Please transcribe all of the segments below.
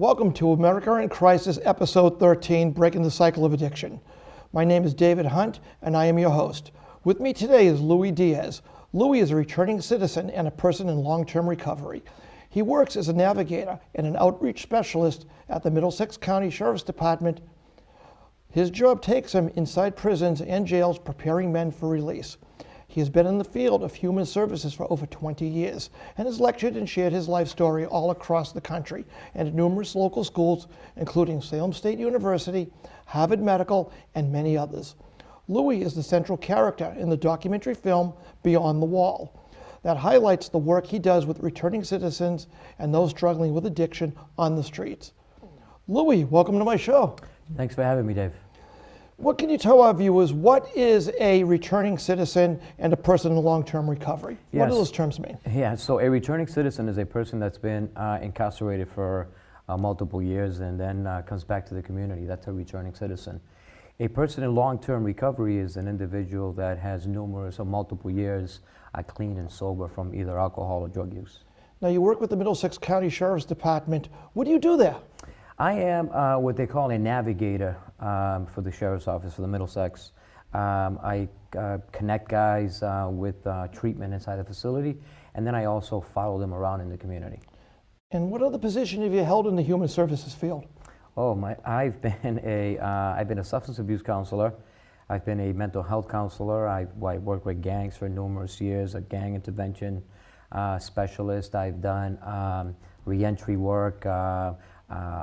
Welcome to America in Crisis, Episode 13, Breaking the Cycle of Addiction. My name is David Hunt, and I am your host. With me today is Louie Diaz. Louie is a returning citizen and a person in long-term recovery. He works as a navigator and an outreach specialist at the Middlesex County Sheriff's Department. His job takes him inside prisons and jails preparing men for release. He has been in the field of human services for over 20 years and has lectured and shared his life story all across the country and at numerous local schools, including Salem State University, Harvard Medical, and many others. Louie is the central character in the documentary film Beyond the Wall that highlights the work he does with returning citizens and those struggling with addiction on the streets. Louie, welcome to my show. Thanks for having me, Dave. What can you tell our viewers, what is a returning citizen and a person in long-term recovery? Yes. What do those terms mean? Yeah, so a returning citizen is a person that's been incarcerated for multiple years and then comes back to the community. That's a returning citizen. A person in long-term recovery is an individual that has numerous or multiple years clean and sober from either alcohol or drug use. Now, you work with the Middlesex County Sheriff's Department. What do you do there? I am what they call a navigator for the Sheriff's Office for the Middlesex. I connect guys with treatment inside the facility, and then I also follow them around in the community. And what other position have you held in the human services field? Oh, I've been a substance abuse counselor. I've been a mental health counselor. I worked with gangs for numerous years, a gang intervention specialist. I've done reentry work,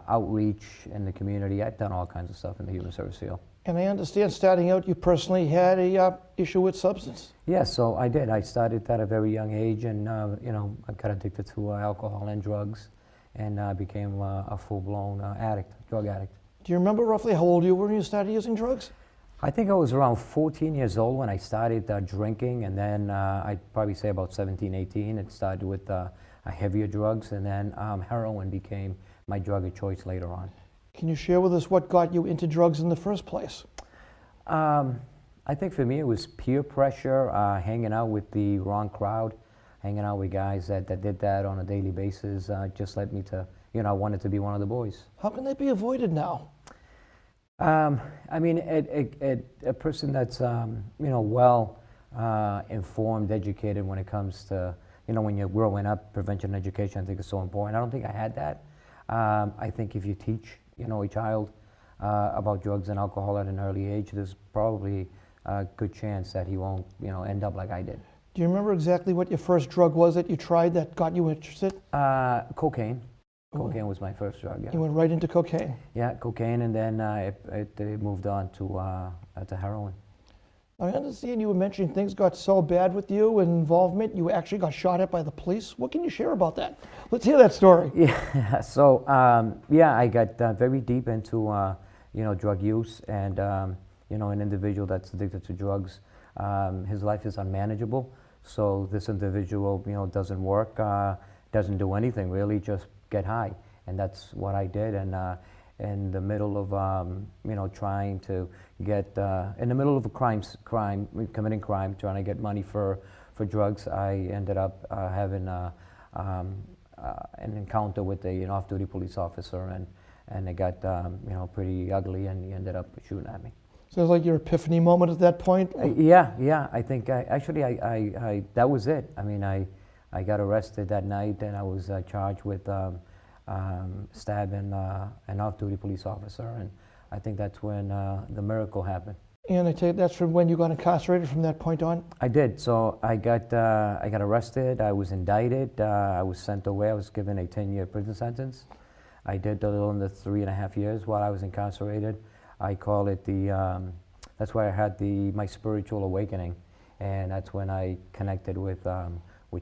outreach in the community. I've done all kinds of stuff in the human service field. And I understand starting out, you personally had a issue with substance. Yeah, so I did. I started at a very young age, and I got addicted to alcohol and drugs, and became a full-blown drug addict. Do you remember roughly how old you were when you started using drugs? I think I was around 14 years old when I started drinking, and then I'd probably say about 17, 18. It started with heavier drugs, and then heroin became my drug of choice later on. Can you share with us what got you into drugs in the first place? I think for me it was peer pressure, hanging out with the wrong crowd, hanging out with guys that did that on a daily basis, just led me to, I wanted to be one of the boys. How can that be avoided now? I mean, a person that's, well informed, educated when it comes to, when you're growing up, prevention and education, I think is so important. I don't think I had that. I think if you teach, a child about drugs and alcohol at an early age, there's probably a good chance that he won't, end up like I did. Do you remember exactly what your first drug was that you tried that got you interested? Cocaine. Cocaine was my first drug, yeah. You went right into cocaine? Yeah, cocaine, and then it moved on to heroin. I understand you were mentioning things got so bad with you and involvement, you actually got shot at by the police. What can you share about that? Let's hear that story. Yeah, so, I got very deep into, drug use, and, an individual that's addicted to drugs, his life is unmanageable. So this individual, doesn't work, doesn't do anything really, just get high. And that's what I did. And in the middle of, trying to get, in the middle of committing crime, trying to get money for drugs, I ended up having an encounter with an off-duty police officer, and it got, pretty ugly, and he ended up shooting at me. So it was like your epiphany moment at that point? Yeah, I think, I that was it. I mean, I got arrested that night, and I was charged with stabbing an off-duty police officer, and I think that's when the miracle happened. And I take that's from when you got incarcerated from that point on? I did. So I got arrested. I was indicted. I was sent away. I was given a 10-year prison sentence. I did a little under 3.5 years while I was incarcerated. I call it that's where I had my spiritual awakening, and that's when I connected with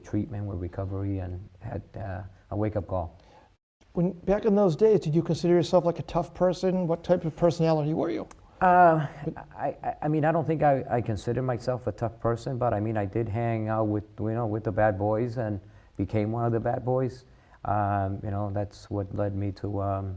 treatment, with recovery, and had a wake-up call. Back in those days, did you consider yourself like a tough person? What type of personality were you? I mean, I don't think I consider myself a tough person, but I mean, I did hang out with the bad boys and became one of the bad boys. That's what led me to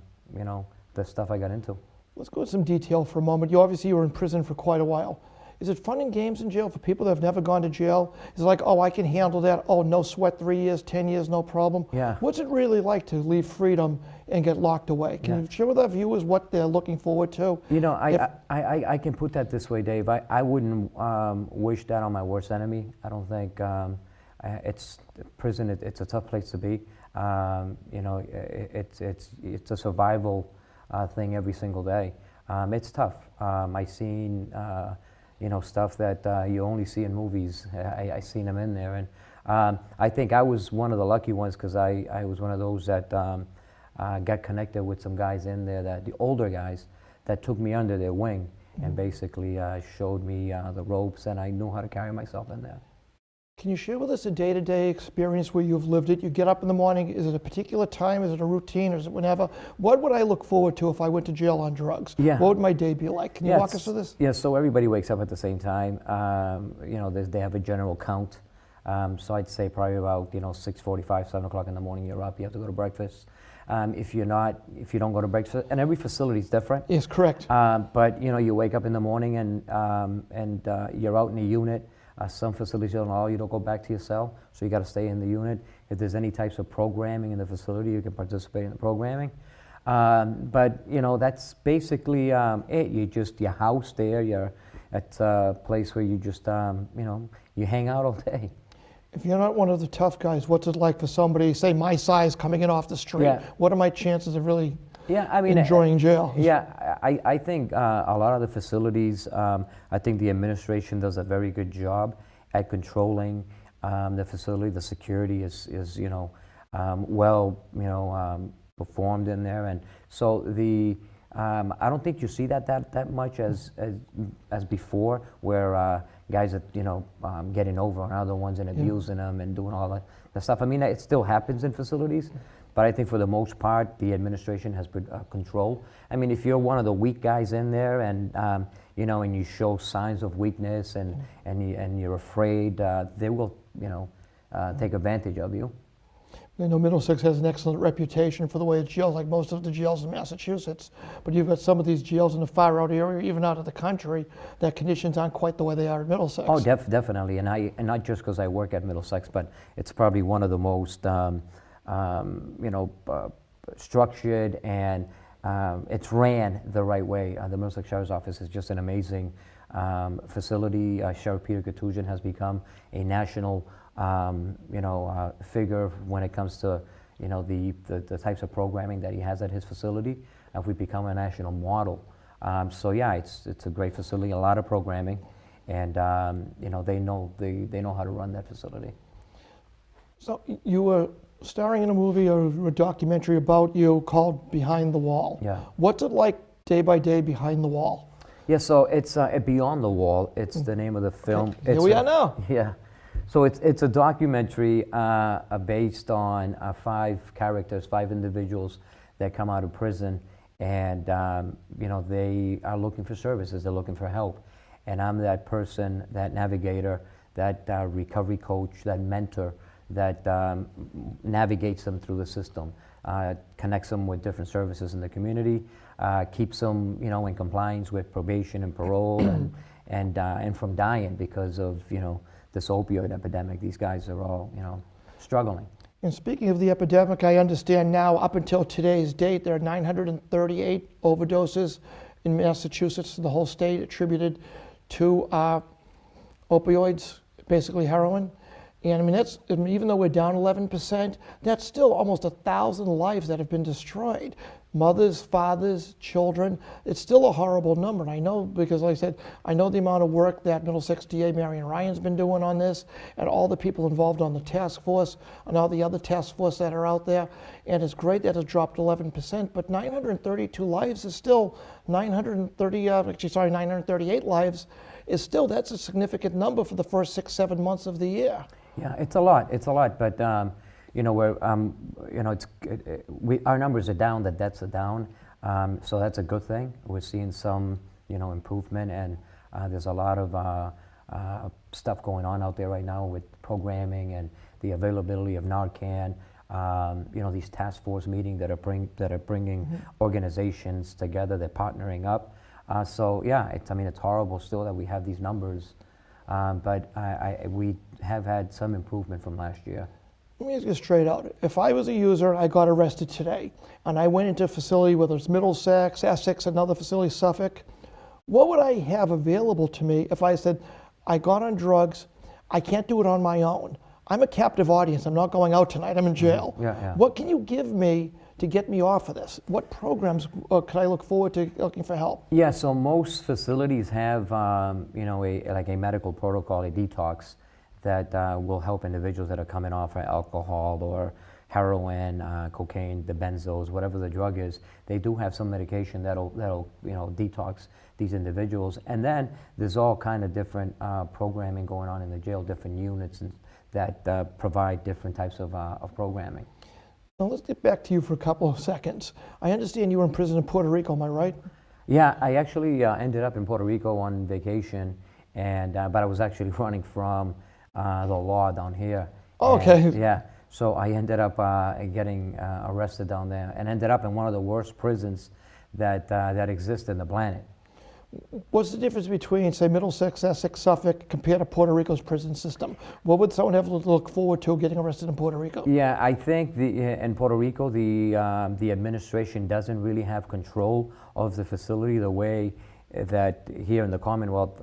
the stuff I got into. Let's go into some detail for a moment. You obviously were in prison for quite a while. Is it fun and games in jail for people that have never gone to jail? Is it like, oh, I can handle that. Oh, no sweat, 3 years, 10 years, no problem. Yeah. What's it really like to leave freedom and get locked away? Can you share with our viewers what they're looking forward to? You know, I can put that this way, Dave. I wouldn't wish that on my worst enemy. I don't think it's prison. It's a tough place to be. You know, it's a survival thing every single day. It's tough. I've seen you know, stuff that you only see in movies. I seen them in there, and I think I was one of the lucky ones because I was one of those that got connected with some guys in there, that the older guys that took me under their wing and basically showed me the ropes, and I knew how to carry myself in there. Can you share with us a day-to-day experience where you've lived it? You get up in the morning, is it a particular time, is it a routine, or is it whenever? What would I look forward to if I went to jail on drugs? Yeah. What would my day be like? Can you walk us through this? Yeah, so everybody wakes up at the same time. You know, they have a general count. So I'd say probably about, you know, 6:45, 7 o'clock in the morning, you're up, you have to go to breakfast. If you don't go to breakfast, and every facility is different. Yes, correct. But, you know, you wake up in the morning and you're out in a unit. Some facilities don't allow you to go back to your cell, so you got to stay in the unit. If there's any types of programming in the facility, you can participate in the programming. But you know, that's basically it. You're housed there. You're at a place where you just you know, you hang out all day. If you're not one of the tough guys, what's it like for somebody, say my size, coming in off the street? Yeah. What are my chances of really I mean, enjoying jail? Yeah, I think a lot of the facilities, I think the administration does a very good job at controlling the facility. The security is you know, well, you know, performed in there, and so I don't think you see that much as before, where guys are, you know, getting over on other ones and abusing them and doing all that stuff. I mean, it still happens in facilities. But I think for the most part, the administration has control. I mean, if you're one of the weak guys in there, and you know, and you show signs of weakness, and you're afraid, they will, you know, take advantage of you. I know Middlesex has an excellent reputation for the way it's jailed, like most of the jails in Massachusetts. But you've got some of these jails in the far out area, even out of the country, that conditions aren't quite the way they are in Middlesex. Oh, definitely, and not just because I work at Middlesex, but it's probably one of the most you know, structured, and it's ran the right way. The Middlesex Sheriff's Office is just an amazing facility. Sheriff Peter Katusian has become a national, you know, figure when it comes to, you know, the types of programming that he has at his facility. We've become a national model. So yeah, it's a great facility, a lot of programming, and you know, they know how to run that facility. So you were starring in a movie or a documentary about you called Behind the Wall. Yeah. What's it like day by day behind the wall? Yeah, so it's Beyond the Wall. It's the name of the film. Here we are now. Yeah. So it's a documentary based on 5 characters, 5 individuals that come out of prison, and you know, they are looking for services. They're looking for help, and I'm that person, that navigator, that recovery coach, that mentor that navigates them through the system, connects them with different services in the community, keeps them, you know, in compliance with probation and parole, and from dying because of, you know, this opioid epidemic. These guys are all, you know, struggling. And speaking of the epidemic, I understand now, up until today's date, there are 938 overdoses in Massachusetts, the whole state, attributed to opioids, basically heroin. And I mean, that's, even though we're down 11%, that's still almost 1,000 lives that have been destroyed. Mothers, fathers, children. It's still a horrible number. And I know, because like I said, I know the amount of work that Middlesex DA Marion Ryan's been doing on this, and all the people involved on the task force, and all the other task force that are out there. And it's great that it's dropped 11%, but 932 lives is still 938 lives is still, that's a significant number for the first 6-7 months of the year. Yeah, it's a lot, but you know, we're, you know, our numbers are down, the deaths are down, so that's a good thing. We're seeing some, you know, improvement, and there's a lot of stuff going on out there right now with programming and the availability of Narcan. You know, these task force meetings that are bringing organizations together. They're partnering up. So yeah, I mean, it's horrible still that we have these numbers, but we have had some improvement from last year. Let me ask you straight out. If I was a user, I got arrested today, and I went into a facility, whether it's Middlesex, Essex, another facility, Suffolk, what would I have available to me if I said, I got on drugs, I can't do it on my own. I'm a captive audience, I'm not going out tonight, I'm in jail. Yeah. What can you give me to get me off of this? What programs could I look forward to looking for help? Yeah, so most facilities have, like a medical protocol, a detox that will help individuals that are coming off of alcohol or heroin, cocaine, the benzos, whatever the drug is. They do have some medication that'll detox these individuals. And then there's all kind of different programming going on in the jail, different units that provide different types of programming. Now let's get back to you for a couple of seconds. I understand you were in prison in Puerto Rico, am I right? Yeah, I actually ended up in Puerto Rico on vacation, and but I was actually running from the law down here. Oh, okay. Yeah, so I ended up getting arrested down there, and ended up in one of the worst prisons that exist in the planet. What's the difference between, say, Middlesex, Essex, Suffolk, compared to Puerto Rico's prison system? What would someone have to look forward to getting arrested in Puerto Rico? Yeah, I think in Puerto Rico, the administration doesn't really have control of the facility the way that here in the Commonwealth,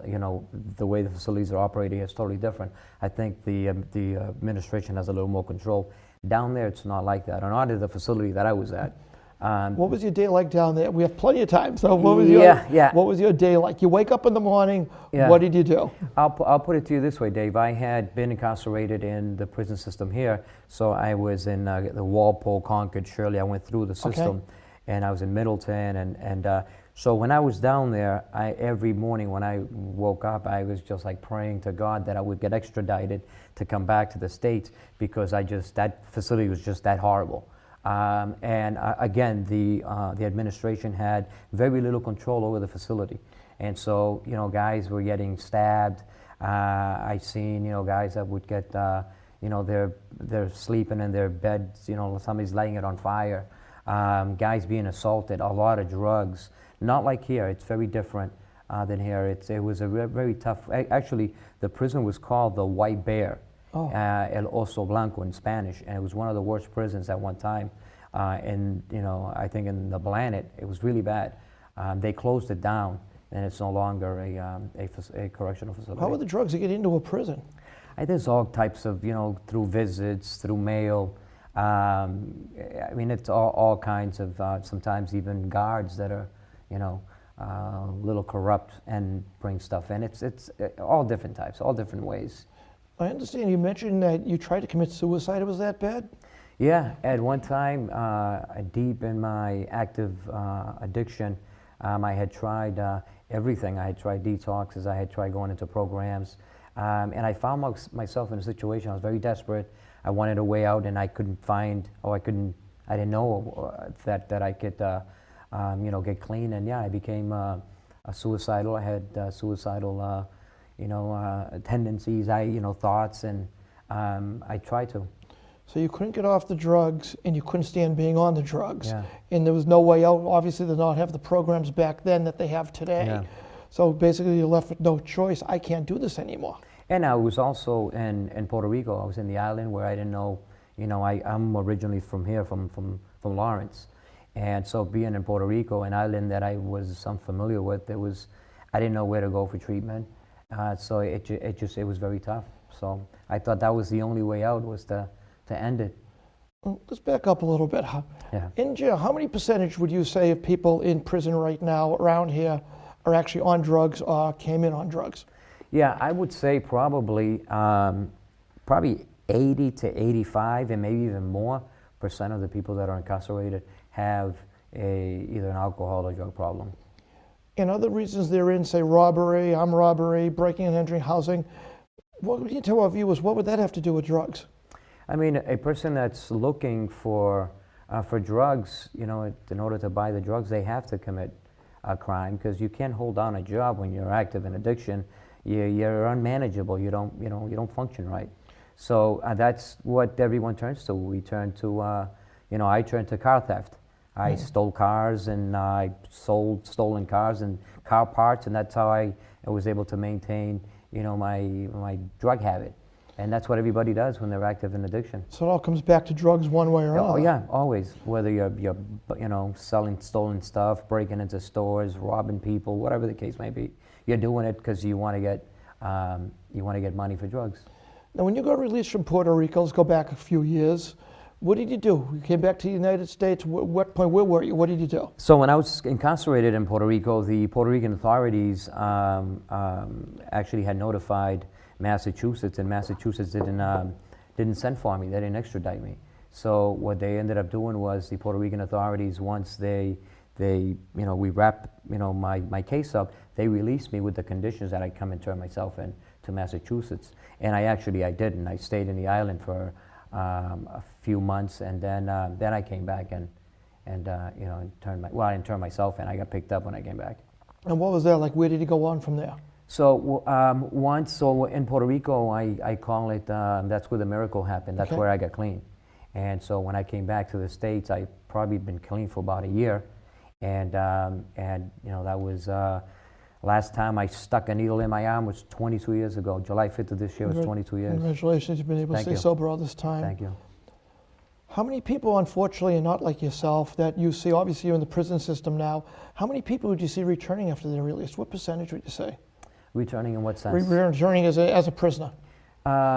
the way the facilities are operating is totally different. I think the administration has a little more control. Down there, it's not like that. Not at the facility that I was at. What was your day like down there? We have plenty of time, so what was what was your day like? You wake up in the morning, what did you do? I'll put it to you this way, Dave. I had been incarcerated in the prison system here, so I was in the Walpole, Concord, Shirley. I went through the system, and I was in Middleton, and so when I was down there, every morning when I woke up, I was just like praying to God that I would get extradited to come back to the States, because that facility was just that horrible. Again, the administration had very little control over the facility, and so guys were getting stabbed. I seen guys that would get they're sleeping in their beds. Somebody's lighting it on fire. Guys being assaulted. A lot of drugs. Not like here. It's very different than here. It was a very tough. Actually, the prison was called the White Bear. El Oso Blanco in Spanish, and it was one of the worst prisons at one time. And I think in the planet, it was really bad. They closed it down, and it's no longer a correctional facility. How are the drugs that get into a prison? There's all types of, through visits, through mail. I mean, it's all kinds of, sometimes even guards that are, a little corrupt and bring stuff in. It's all different types, all different ways. I understand you mentioned that you tried to commit suicide. It was that bad? Yeah, at one time, deep in my active addiction, I had tried everything. I had tried detoxes, I had tried going into programs, and I found myself in a situation. I was very desperate. I wanted a way out, and I couldn't find, I didn't know that I could, get clean. And yeah, I became suicidal. I had suicidal, tendencies, thoughts, and I tried to. So you couldn't get off the drugs, and you couldn't stand being on the drugs. Yeah. And there was no way out. Obviously, they did not have the programs back then that they have today. Yeah. So basically, you're left with no choice. I can't do this anymore. And I was also in Puerto Rico. I was in the island where I didn't know, I'm originally from here, from Lawrence. And so being in Puerto Rico, an island that I was unfamiliar with, I didn't know where to go for treatment. So it was very tough. So I thought that was the only way out, was to end it. Well, let's back up a little bit. In jail, how many percentage would you say of people in prison right now around here are actually on drugs or came in on drugs? Yeah, I would say probably 80 to 85, and maybe even more % of the people that are incarcerated have either an alcohol or drug problem. And other reasons they're in, say robbery, armed robbery, breaking and entering housing, what would you tell our viewers, what would that have to do with drugs? I mean, a person that's looking for drugs, in order to buy the drugs, they have to commit a crime, because you can't hold down a job when you're active in addiction. You're unmanageable. You don't function right. So that's what everyone turns to. We turn to, I turn to car theft. I stole cars and I sold stolen cars and car parts, and that's how I was able to maintain, my drug habit. And that's what everybody does when they're active in addiction. So it all comes back to drugs one way or another. Oh yeah, always. Whether you're selling stolen stuff, breaking into stores, robbing people, whatever the case may be, you're doing it because you want to get money for drugs. Now, when you got released from Puerto Rico, let's go back a few years. What did you do? You came back to the United States. What point? Where were you? What did you do? So when I was incarcerated in Puerto Rico, the Puerto Rican authorities actually had notified Massachusetts, and Massachusetts didn't send for me. They didn't extradite me. So what they ended up doing was the Puerto Rican authorities, once we wrapped my case up, they released me with the conditions that I come and turn myself in to Massachusetts. And I didn't. I stayed in the island for a few months, and then I came back and I didn't turn myself in. I got picked up when I came back. And what was that like? Where did you go on from there? So in Puerto Rico, I call it, that's where the miracle happened. That's where I got clean. And so when I came back to the States, I probably been clean for about a year. And that was, last time I stuck a needle in my arm was 22 years ago. July 5th of this year was 22 years. Congratulations, you've been able to stay sober all this time. Thank you. How many people, unfortunately, are not like yourself that you see? Obviously, you're in the prison system now. How many people would you see returning after they're released? What percentage would you say? Returning in what sense? Returning as a prisoner.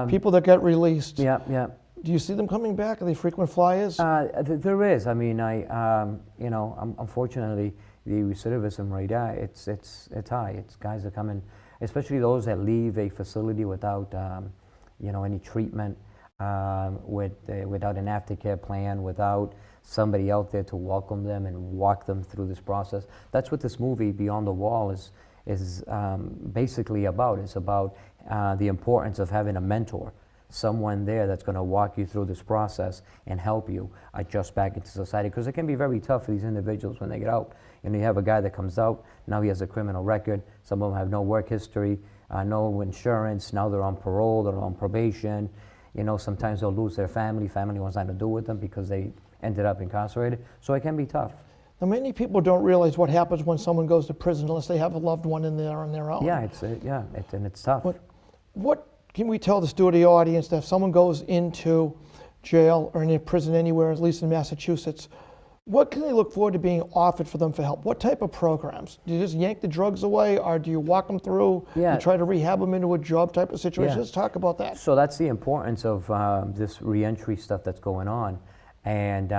People that get released. Yeah. Do you see them coming back? Are they frequent flyers? There is. I mean, unfortunately, the recidivism rate, it's high. It's guys that come in, especially those that leave a facility without, any treatment, without an aftercare plan, without somebody out there to welcome them and walk them through this process. That's what this movie, Beyond the Wall, is basically about. It's about the importance of having a mentor, someone there that's going to walk you through this process and help you adjust back into society, because it can be very tough for these individuals when they get out. You have a guy that comes out, now he has a criminal record, some of them have no work history, no insurance, now they're on parole, they're on probation. Sometimes they'll lose their family wants nothing to do with them because they ended up incarcerated, so it can be tough. Now, many people don't realize what happens when someone goes to prison unless they have a loved one in there on their own. Yeah, it's tough. What can we tell the studio audience that if someone goes into jail or in a prison anywhere, at least in Massachusetts, what can they look forward to being offered for them for help? What type of programs? Do you just yank the drugs away, or do you walk them through? Yeah. You try to rehab them into a job type of situation? Yeah. Let's talk about that. So that's the importance of this reentry stuff that's going on, and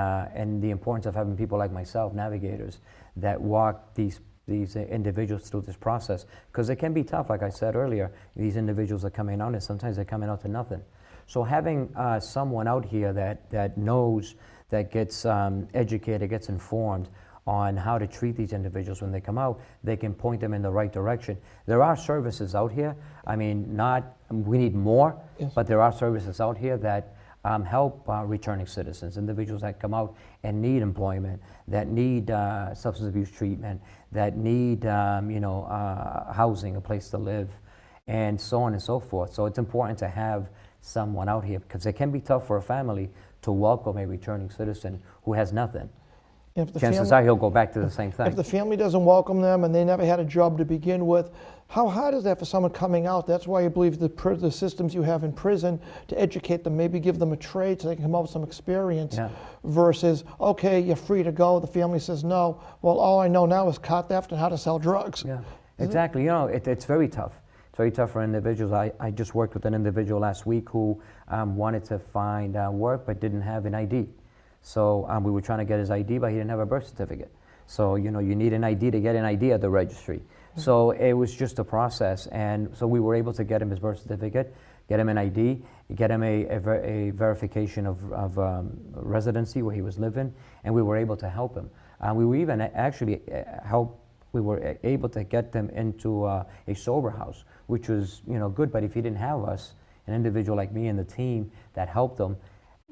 the importance of having people like myself, navigators, that walk these individuals through this process, because it can be tough. Like I said earlier, these individuals are coming out, and sometimes they're coming out to nothing. So having someone out here that knows, that gets educated, gets informed on how to treat these individuals when they come out, they can point them in the right direction. There are services out here. I mean, we need more, yes, but there are services out here that help returning citizens, individuals that come out and need employment, that need substance abuse treatment, that need housing, a place to live, and so on and so forth. So it's important to have someone out here, because it can be tough for a family to welcome a returning citizen who has nothing. Chances are he'll go back to the same thing. If the family doesn't welcome them and they never had a job to begin with, how hard is that for someone coming out? That's why I believe the systems you have in prison to educate them, maybe give them a trade so they can come out with some experience, versus, okay, you're free to go. The family says no. Well, all I know now is car theft and how to sell drugs. Yeah, exactly. It's very tough. It's very tough for individuals. I just worked with an individual last week who wanted to find work but didn't have an ID. So we were trying to get his ID, but he didn't have a birth certificate. So you need an ID to get an ID at the registry. Mm-hmm. So it was just a process, and so we were able to get him his birth certificate, get him an ID, get him a verification of residency where he was living, and we were able to help him. We were even actually we were able to get them into a sober house, which was good. But if he didn't have us, an individual like me and the team that helped him,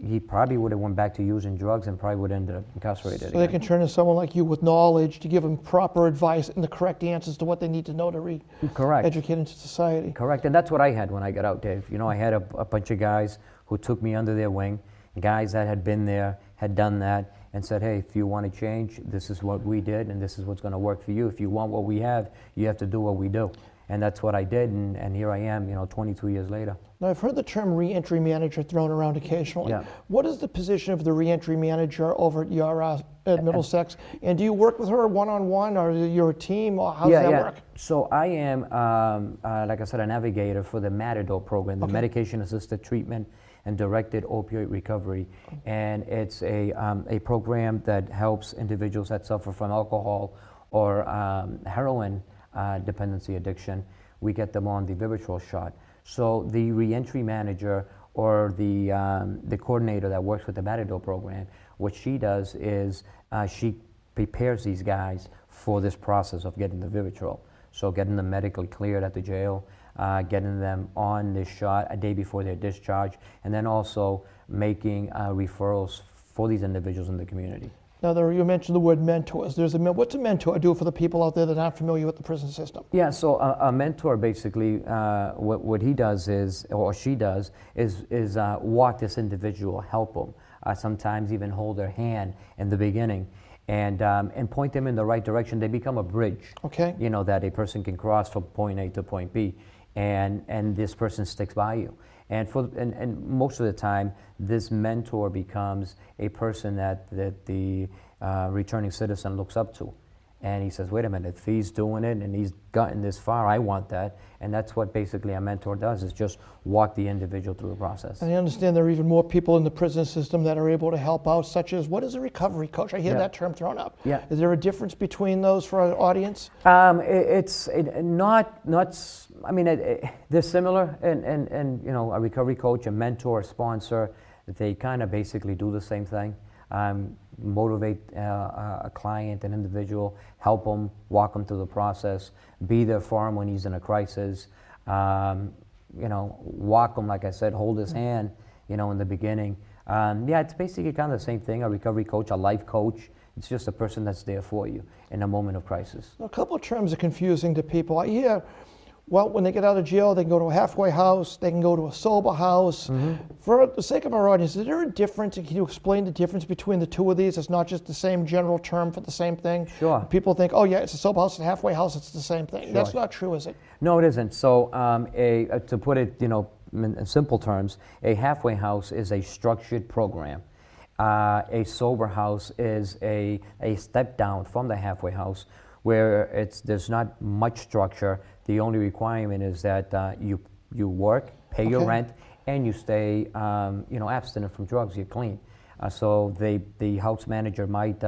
he probably would have went back to using drugs and probably would have ended up incarcerated again. So they can turn to someone like you with knowledge to give them proper advice and the correct answers to what they need to know to educate into society. Correct, and that's what I had when I got out, Dave. I had a bunch of guys who took me under their wing. guys that had been there, had done that, and said, hey, if you want to change, this is what we did, and this is what's going to work for you. If you want what we have, you have to do what we do. And that's what I did, and here I am, 22 years later. Now, I've heard the term Reentry Manager thrown around occasionally. Yeah. What is the position of the Reentry Manager over at your at Middlesex? And do you work with her one-on-one, or you're a team, or how does that work? So I am, like I said, a navigator for the Matador program, the medication-assisted treatment and directed opioid recovery. And it's a program that helps individuals that suffer from alcohol or heroin dependency addiction. We get them on the Vivitrol shot. So the reentry manager or the coordinator that works with the Matador program, what she does is she prepares these guys for this process of getting the Vivitrol. So getting them medically cleared at the jail, getting them on this shot a day before their discharge, and then also making referrals for these individuals in the community. Now, you mentioned the word mentors. What's a mentor do for the people out there that aren't familiar with the prison system? Yeah, so a mentor basically, what he does is, or she does, is walk this individual, help them, sometimes even hold their hand in the beginning, and point them in the right direction. They become a bridge, that a person can cross from point A to point B, and this person sticks by you. And most of the time, this mentor becomes a person that the returning citizen looks up to. And he says, wait a minute, if he's doing it and he's gotten this far, I want that. And that's what basically a mentor does, is just walk the individual through the process. And I understand there are even more people in the prison system that are able to help out, such as, what is a recovery coach? I hear that term thrown up. Yeah. Is there a difference between those for our audience? They're similar, and a recovery coach, a mentor, a sponsor, they kind of basically do the same thing. Motivate a client, an individual, help them, walk them through the process, be there for him when he's in a crisis, walk him, like I said, hold his hand, in the beginning. It's basically kind of the same thing, a recovery coach, a life coach. It's just a person that's there for you in a moment of crisis. A couple of terms are confusing to people. I hear, well, when they get out of jail, they can go to a halfway house, they can go to a sober house. Mm-hmm. For the sake of our audience, is there a difference? Can you explain the difference between the two of these? It's not just the same general term for the same thing. Sure. People think, oh yeah, it's a sober house, a halfway house, it's the same thing. Sure. That's not true, is it? No, it isn't. So to put it, in simple terms, a halfway house is a structured program. A sober house is a step down from the halfway house, where there's not much structure. The only requirement is that you work, pay your rent, and you stay abstinent from drugs. You're clean. So the house manager might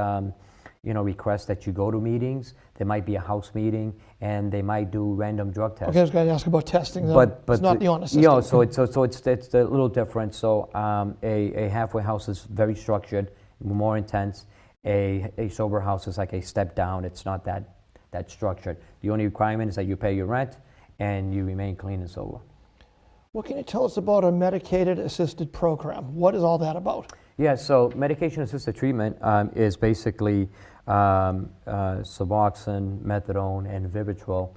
request that you go to meetings. There might be a house meeting, and they might do random drug tests. Okay, I was going to ask about testing, though. But it's not the honest system. So it's a little different. So a halfway house is very structured, more intense. A sober house is like a step down. It's not that structured. The only requirement is that you pay your rent and you remain clean and sober. What can you tell us about a medicated assisted program? What is all that about? Yeah, so medication-assisted treatment is basically Suboxone, methadone, and Vivitrol.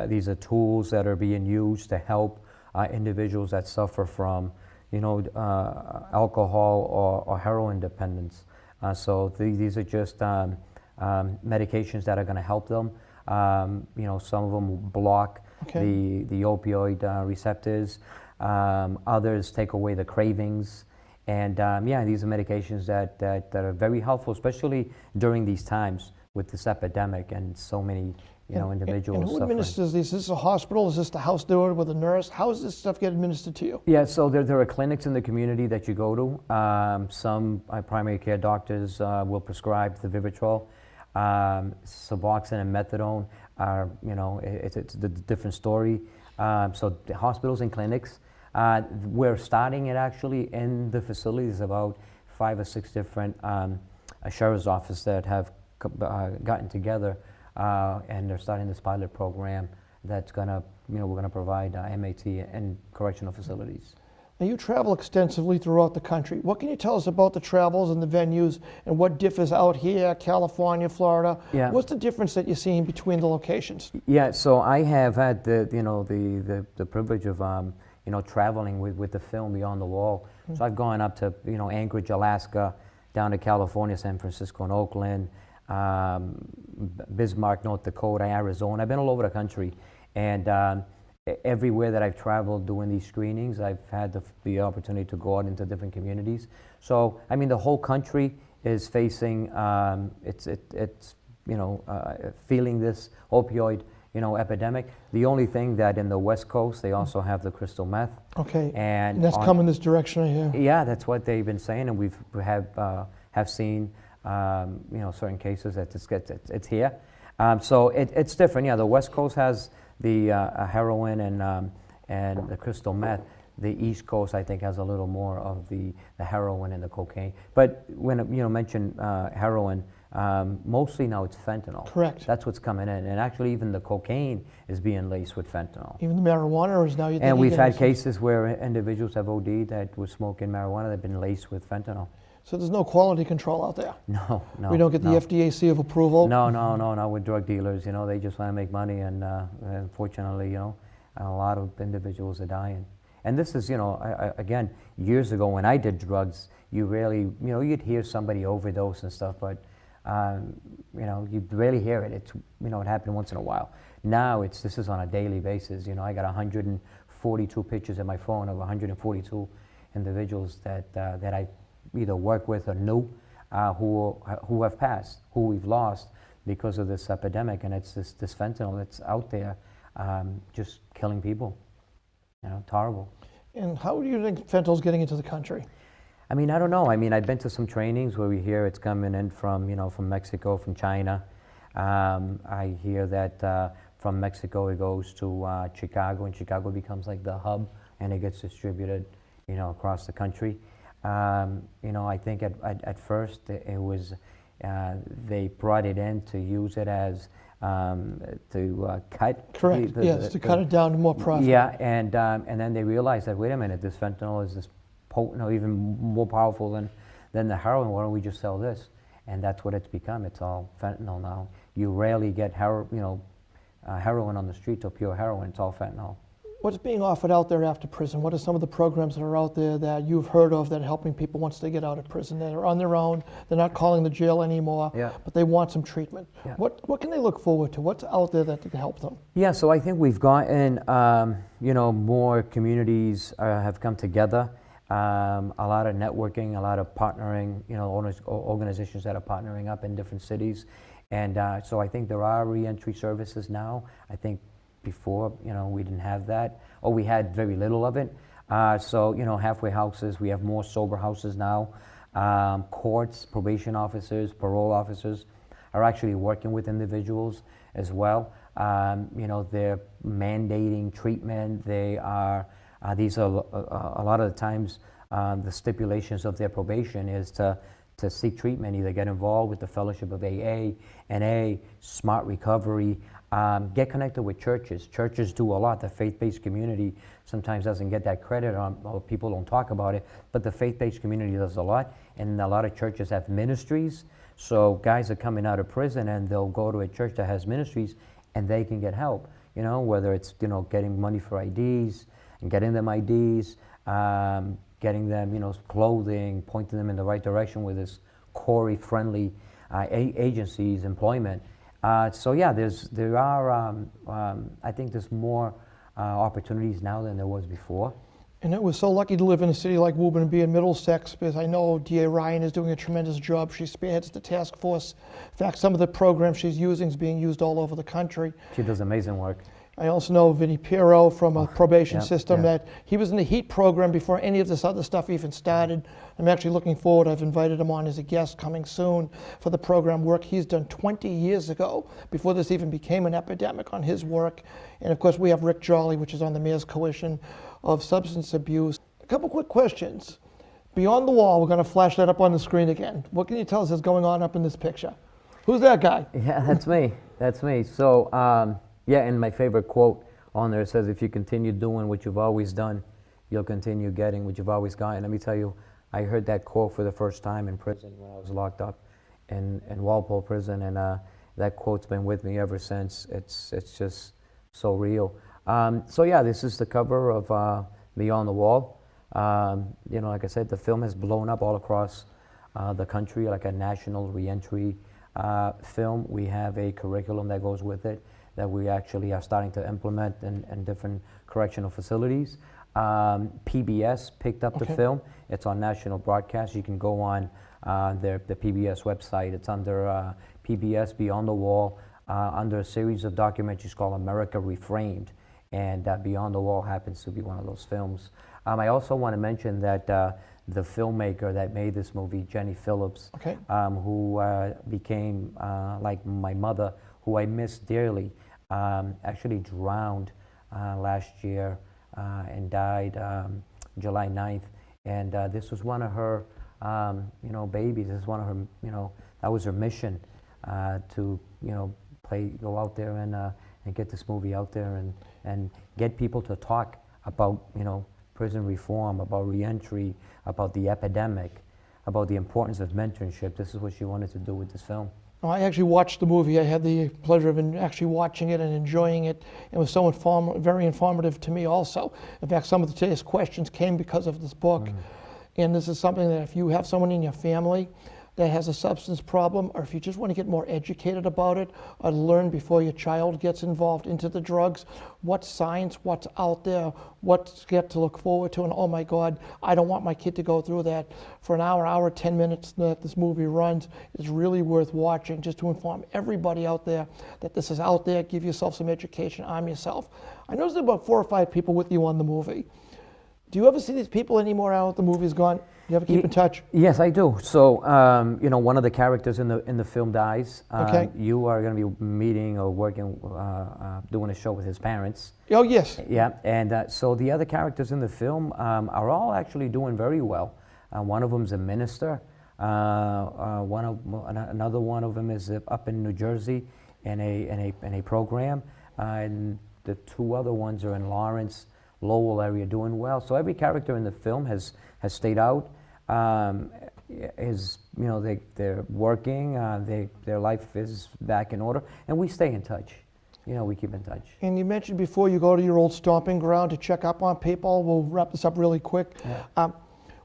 These are tools that are being used to help individuals that suffer from, alcohol or heroin dependence. So these are just medications that are going to help them. Some of them will block the opioid receptors. Others take away the cravings. And these are medications that are very helpful, especially during these times with this epidemic and so many individuals and who suffering. administers these? Is this a hospital? Is this the house doing with a nurse? How does this stuff get administered to you? Yeah, so there are clinics in the community that you go to. Some primary care doctors will prescribe the Vivitrol. Suboxone and methadone are, it's a different story. So the hospitals and clinics. We're starting it actually in the facilities, about 5 or 6 different sheriff's offices that have gotten together, and they're starting this pilot program that's gonna, we're gonna provide MAT and correctional facilities. Now, you travel extensively throughout the country. What can you tell us about the travels and the venues and what differs out here, California, Florida? Yeah. What's the difference that you're seeing between the locations? Yeah, so I have had the privilege of traveling with the film Beyond the Wall. So I've gone up to, Anchorage, Alaska, down to California, San Francisco and Oakland, Bismarck, North Dakota, Arizona. I've been all over the country. And everywhere that I've traveled doing these screenings, I've had the opportunity to go out into different communities. So, I mean, the whole country is facing, feeling this opioid, epidemic. The only thing that in the West Coast, they also have the crystal meth. Okay, And that's coming this direction, I hear. yeah, that's what they've been saying, and we have seen, certain cases that it's here. So it's different. Yeah, the West Coast has the heroin and the crystal meth. The East Coast, I think, has a little more of the heroin and the cocaine. But when mention heroin, mostly now it's fentanyl. Correct. That's what's coming in, and actually even the cocaine is being laced with fentanyl. Even the marijuana, or is now you think? And we've had cases where individuals have OD'd that were smoking marijuana that have been laced with fentanyl. So there's no quality control out there? No. We don't get the FDA seal of approval? No, with drug dealers, they just want to make money, and unfortunately, a lot of individuals are dying. And this is, again, years ago when I did drugs, you rarely, you'd hear somebody overdose and stuff, but, you'd rarely hear it. It's, it happened once in a while. Now this is on a daily basis. I got 142 pictures in my phone of 142 individuals that I either work with or knew who have passed, who we've lost because of this epidemic, and it's this fentanyl that's out there just killing people. It's horrible. And how do you think fentanyl's getting into the country? I mean, I don't know. I mean, I've been to some trainings where we hear it's coming in from, from Mexico, from China. I hear that from Mexico it goes to Chicago, and Chicago becomes like the hub, and it gets distributed, across the country. I think at first it was, they brought it in to use it as to cut. Correct. Yes, to cut it down to more profit. Yeah, and then they realized that, wait a minute, this fentanyl is this potent, or even more powerful than the heroin. Why don't we just sell this? And that's what it's become. It's all fentanyl now. You rarely get heroin on the street, or pure heroin. It's all fentanyl. What's being offered out there after prison? What are some of the programs that are out there that you've heard of that are helping people once they get out of prison? That are on their own, they're not calling the jail anymore, but they want some treatment. Yeah. What can they look forward to? What's out there that can help them? Yeah, so I think we've gotten, more communities have come together. A lot of networking, a lot of partnering, organizations that are partnering up in different cities. And so I think there are reentry services now. I think before, we didn't have that, or we had very little of it. So, halfway houses, we have more sober houses now. Courts, probation officers, parole officers are actually working with individuals as well. They're mandating treatment. They are, these are a lot of the times, the stipulations of their probation is to seek treatment, either get involved with the fellowship of AA, NA, Smart Recovery, get connected with churches. Churches do a lot. The faith-based community sometimes doesn't get that credit, or people don't talk about it, but the faith-based community does a lot, and a lot of churches have ministries. So guys are coming out of prison and they'll go to a church that has ministries and they can get help, whether it's, getting money for IDs and getting them IDs, getting them, clothing, pointing them in the right direction with this Corey-friendly agencies, employment. So yeah, there are, I think there's more opportunities now than there was before. And we're so lucky to live in a city like Woburn and be in Middlesex, because I know DA Ryan is doing a tremendous job. She spearheads the task force. In fact, some of the programs she's using is being used all over the country. She does amazing work. I also know Vinny Pirro from a probation system that he was in the HEAT program before any of this other stuff even started. I'm actually looking forward. I've invited him on as a guest coming soon for the program work he's done 20 years ago, before this even became an epidemic, on his work. And of course, we have Rick Jolly, which is on the Mayor's Coalition of Substance Abuse. A couple quick questions. Beyond the Wall, we're going to flash that up on the screen again. What can you tell us is going on up in this picture? Who's that guy? Yeah, that's me. That's me. So, yeah, and my favorite quote on there says, if you continue doing what you've always done, you'll continue getting what you've always gotten. Let me tell you, I heard that quote for the first time in prison when I was locked up in Walpole Prison, and that quote's been with me ever since. It's just so real. So yeah, this is the cover of Beyond the Wall. Like I said, the film has blown up all across the country, like a national reentry film. We have a curriculum that goes with it that we actually are starting to implement in different correctional facilities. PBS picked up the film. It's on national broadcast. You can go on the PBS website. It's under PBS Beyond the Wall, under a series of documentaries called America Reframed. And Beyond the Wall happens to be one of those films. I also want to mention that the filmmaker that made this movie, Jenny Phillips, who became like my mother, who I miss dearly, actually drowned last year and died July 9th. And this was one of her, babies. This is one of her, that was her mission to, go out there and get this movie out there and get people to talk about, prison reform, about reentry, about the epidemic, about the importance of mentorship. This is what she wanted to do with this film. I actually watched the movie. I had the pleasure of actually watching it and enjoying it. It was so very informative to me also. In fact, some of today's questions came because of this book. And this is something that if you have someone in your family that has a substance problem, or if you just want to get more educated about it, or learn before your child gets involved into the drugs, what's science, what's out there, what's get to look forward to, and oh my God, I don't want my kid to go through that. For an hour, 10 minutes that this movie runs, it's really worth watching, just to inform everybody out there that this is out there. Give yourself some education, arm yourself. I noticed there are about 4 or 5 people with you on the movie. Do you ever see these people anymore out the movie's gone? Do you ever keep in touch? Yes, I do. So, one of the characters in the film dies. You are going to be meeting or working, doing a show with his parents. Oh, yes. Yeah, and so the other characters in the film are all actually doing very well. One of them's a minister. Another one of them is up in New Jersey in a program, and the 2 other ones are in Lawrence, Lowell area, doing well. So every character in the film has stayed out. They're working. Their life is back in order, and we stay in touch. We keep in touch. And you mentioned before you go to your old stomping ground to check up on people. We'll wrap this up really quick. Yeah.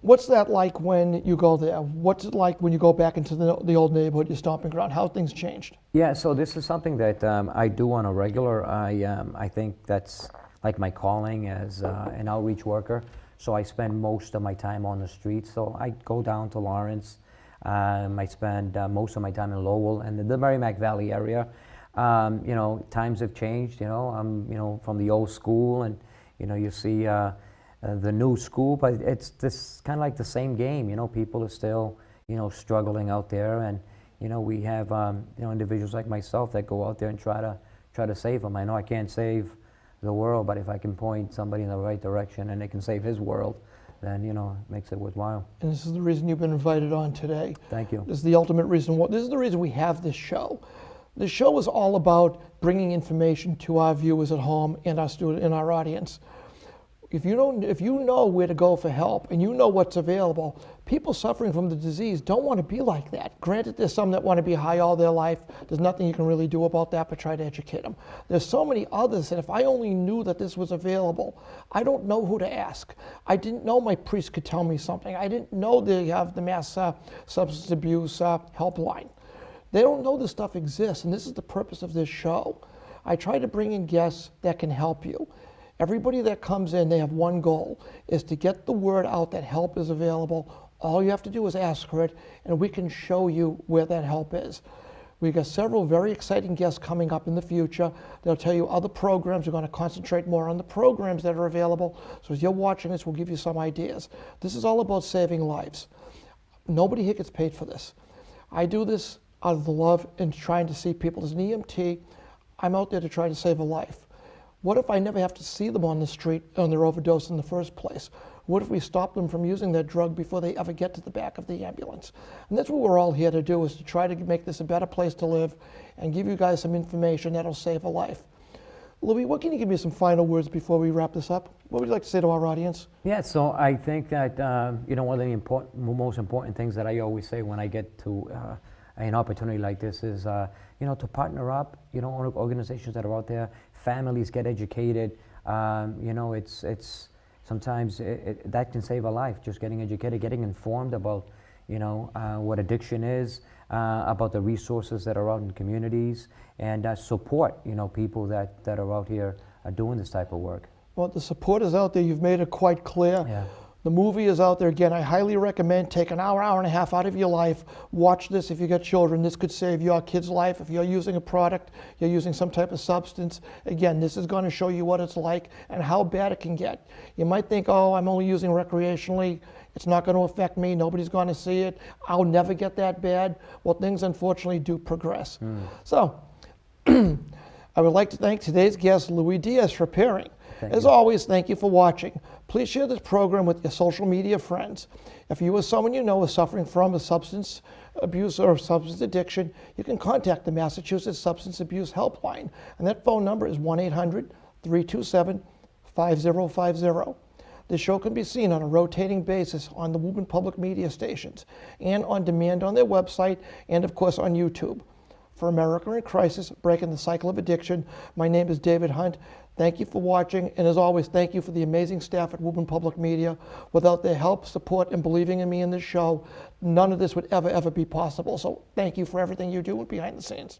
What's that like when you go there? What's it like when you go back into the old neighborhood, your stomping ground? How have things changed? Yeah, so this is something that I do on a regular. I think that's like my calling as an outreach worker. So I spend most of my time on the street. So I go down to Lawrence. I spend most of my time in Lowell and the Merrimack Valley area. Times have changed. I'm from the old school, and you see the new school, but it's this kind of like the same game. People are still struggling out there, and we have individuals like myself that go out there and try to save them. I know I can't save the world, but if I can point somebody in the right direction and they can save his world, then it makes it worthwhile. And this is the reason you've been invited on today. Thank you. This is the ultimate reason. This is the reason we have this show. The show is all about bringing information to our viewers at home and our audience. If you know where to go for help and you know what's available, people suffering from the disease don't want to be like that. Granted, there's some that want to be high all their life. There's nothing you can really do about that but try to educate them. There's so many others that if I only knew that this was available, I don't know who to ask. I didn't know my priest could tell me something. I didn't know they have the mass substance abuse helpline. They don't know this stuff exists, and this is the purpose of this show. I try to bring in guests that can help you. Everybody that comes in, they have one goal, is to get the word out that help is available. All you have to do is ask for it, and we can show you where that help is. We've got several very exciting guests coming up in the future. They'll tell you other programs. We're going to concentrate more on the programs that are available. So as you're watching this, we'll give you some ideas. This is all about saving lives. Nobody here gets paid for this. I do this out of the love and trying to see people. As an EMT, I'm out there to try to save a life. What if I never have to see them on the street on their overdose in the first place? What if we stop them from using that drug before they ever get to the back of the ambulance? And that's what we're all here to do, is to try to make this a better place to live and give you guys some information that'll save a life. Louie, what can you give me some final words before we wrap this up? What would you like to say to our audience? Yeah, so I think that one of the most important things that I always say when I get to an opportunity like this is to partner up. Organizations that are out there, families get educated. It's sometimes that can save a life. Just getting educated, getting informed about, what addiction is, about the resources that are out in communities, and support, people that are out here doing this type of work. Well, the support is out there. You've made it quite clear. Yeah. The movie is out there. Again, I highly recommend take an hour, hour and a half out of your life. Watch this if you got children. This could save your kid's life. If you're using a product, you're using some type of substance. Again, this is going to show you what it's like and how bad it can get. You might think, oh, I'm only using recreationally. It's not going to affect me. Nobody's going to see it. I'll never get that bad. Well, things unfortunately do progress. So, I would like to thank today's guest, Louie Diaz, for appearing. As always, thank you for watching. Please share this program with your social media friends. If you or someone you know is suffering from a substance abuse or substance addiction, you can contact the Massachusetts Substance Abuse Helpline, and that phone number is 1-800-327-5050. This show can be seen on a rotating basis on the Woburn Public Media stations and on demand on their website and, of course, on YouTube. For America in Crisis, Breaking the Cycle of Addiction, my name is David Hunt. Thank you for watching, and as always, thank you for the amazing staff at Woburn Public Media. Without their help, support, and believing in me in this show, none of this would ever be possible. So thank you for everything you do behind the scenes.